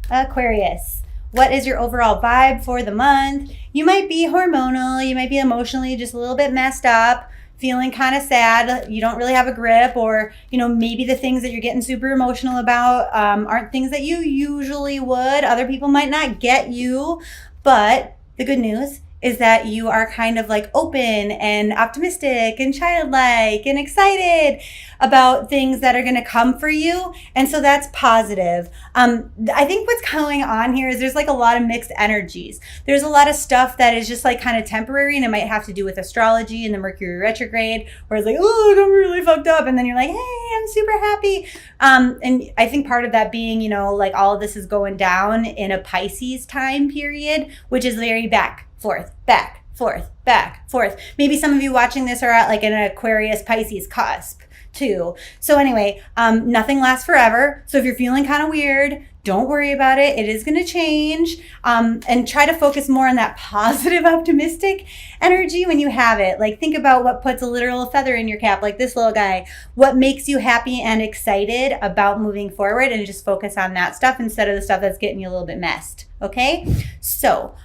Aquarius. What is your overall vibe for the month? You might be hormonal, you might be emotionally just a little bit messed up, feeling kind of sad, you don't really have a grip, or maybe the things that you're getting super emotional about aren't things that you usually would. Other people might not get you, but the good news is that you are kind of like open and optimistic and childlike and excited about things that are going to come for you. And so that's positive. I think what's going on here is there's like a lot of mixed energies. There's a lot of stuff that is just like kind of temporary, and it might have to do with astrology and the Mercury retrograde, where it's like, oh, I'm really fucked up. And then you're like, hey, I'm super happy. And I think part of that being, like all of this is going down in a Pisces time period, which is very back, forth, back, forth, back, forth. Maybe some of you watching this are at like an Aquarius Pisces cusp too. So anyway, nothing lasts forever. So if you're feeling kind of weird, don't worry about it. It is going to change. And try to focus more on that positive, optimistic energy when you have it. Like think about what puts a literal feather in your cap, like this little guy. What makes you happy and excited about moving forward, and just focus on that stuff instead of the stuff that's getting you a little bit messed. Okay? So,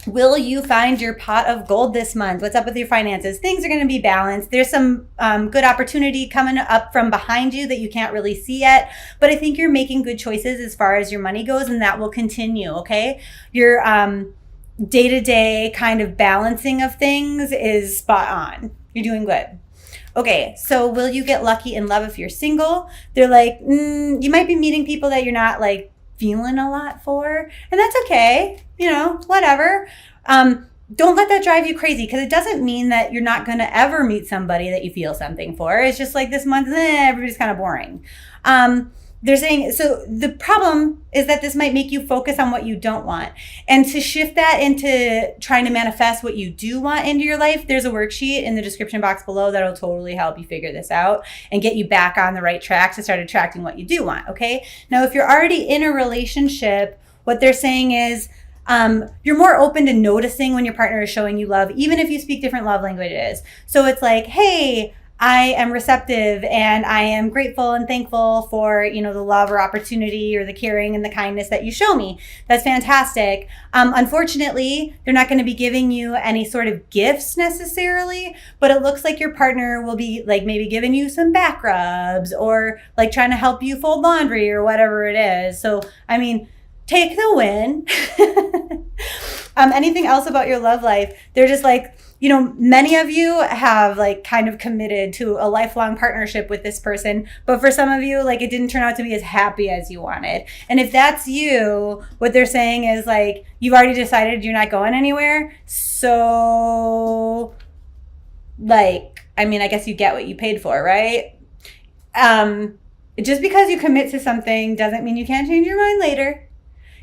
will you find your pot of gold this month? What's up with your finances? Things are going to be balanced. There's some good opportunity coming up from behind you that you can't really see yet, but I think you're making good choices as far as your money goes, and that will continue, okay? Your day-to-day kind of balancing of things is spot on. You're doing good. Okay, so will you get lucky in love if you're single? They're like, you might be meeting people that you're not like feeling a lot for, and that's okay, whatever. Don't let that drive you crazy, because it doesn't mean that you're not going to ever meet somebody that you feel something for. It's just like this month, everybody's kind of boring. They're saying, so the problem is that this might make you focus on what you don't want. And to shift that into trying to manifest what you do want into your life, there's a worksheet in the description box below that'll totally help you figure this out and get you back on the right track to start attracting what you do want, okay? Now, if you're already in a relationship, what they're saying is, you're more open to noticing when your partner is showing you love, even if you speak different love languages. So it's like, hey, I am receptive and I am grateful and thankful for, the love or opportunity or the caring and the kindness that you show me. That's fantastic. Unfortunately, they're not going to be giving you any sort of gifts necessarily, but it looks like your partner will be like maybe giving you some back rubs or like trying to help you fold laundry or whatever it is. So, take the win. Anything else about your love life? They're just like, many of you have like kind of committed to a lifelong partnership with this person, but for some of you, like it didn't turn out to be as happy as you wanted. And if that's you, what they're saying is like, you've already decided you're not going anywhere. So like, I guess you get what you paid for, right? Just because you commit to something doesn't mean you can't change your mind later.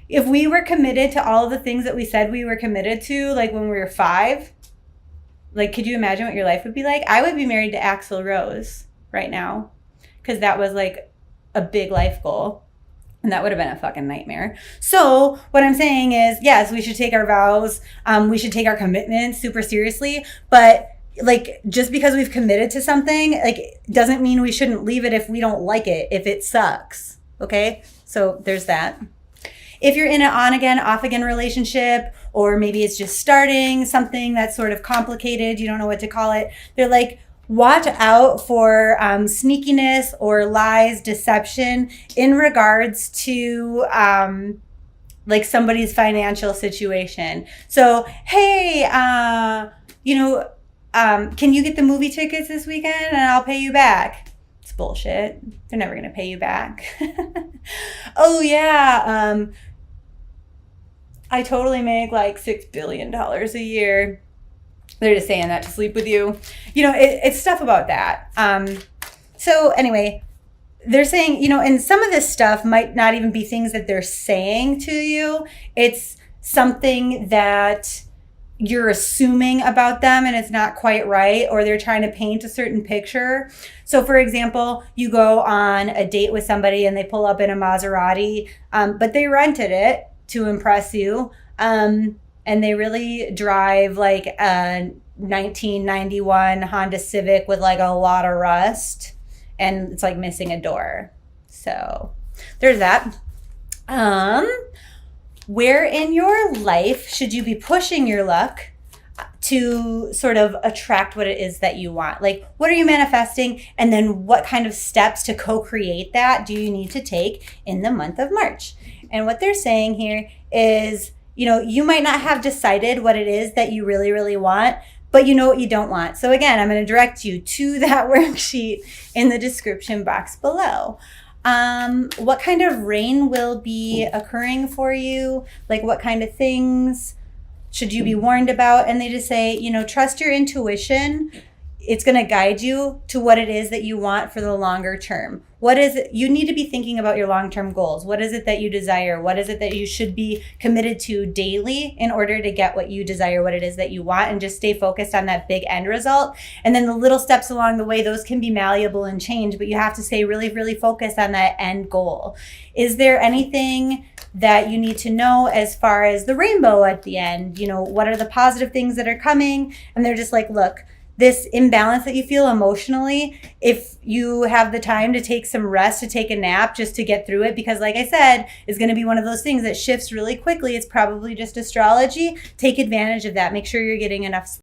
If we were committed to all of the things that we said we were committed to, like when we were 5, like, could you imagine what your life would be like? I would be married to Axl Rose right now, because that was like a big life goal, and that would have been a fucking nightmare. So what I'm saying is, yes, we should take our vows. We should take our commitments super seriously, but like, just because we've committed to something, like, doesn't mean we shouldn't leave it if we don't like it, if it sucks. Okay? So there's that. If you're in an on-again, off-again relationship, or maybe it's just starting something that's sort of complicated, you don't know what to call it, they're like, watch out for sneakiness or lies, deception in regards to like somebody's financial situation. So, hey, can you get the movie tickets this weekend and I'll pay you back? It's bullshit. They're never going to pay you back. Oh, yeah. I totally make like $6 billion a year. They're just saying that to sleep with you. It's stuff about that. So anyway, they're saying, and some of this stuff might not even be things that they're saying to you. It's something that you're assuming about them and it's not quite right, or they're trying to paint a certain picture. So for example, you go on a date with somebody and they pull up in a Maserati, but they rented it to impress you. And they really drive like a 1991 Honda Civic with like a lot of rust, and it's like missing a door. So there's that. Um, where in your life should you be pushing your luck to sort of attract what it is that you want? Like, what are you manifesting? And then what kind of steps to co-create that do you need to take in the month of March? And what they're saying here is, you might not have decided what it is that you really, really want, but you know what you don't want. So again, I'm going to direct you to that worksheet in the description box below. What kind of rain will be occurring for you? Like, what kind of things should you be warned about? And they just say, trust your intuition. It's going to guide you to what it is that you want for the longer term. What is it? You need to be thinking about your long-term goals. What is it that you desire? What is it that you should be committed to daily in order to get what you desire, what it is that you want, and just stay focused on that big end result. And then the little steps along the way, those can be malleable and change, but you have to stay really, really focused on that end goal. Is there anything that you need to know as far as the rainbow at the end? What are the positive things that are coming? And they're just like, look, this imbalance that you feel emotionally, if you have the time to take some rest, to take a nap, just to get through it, because like I said, it's going to be one of those things that shifts really quickly. It's probably just astrology. Take advantage of that. Make sure you're getting enough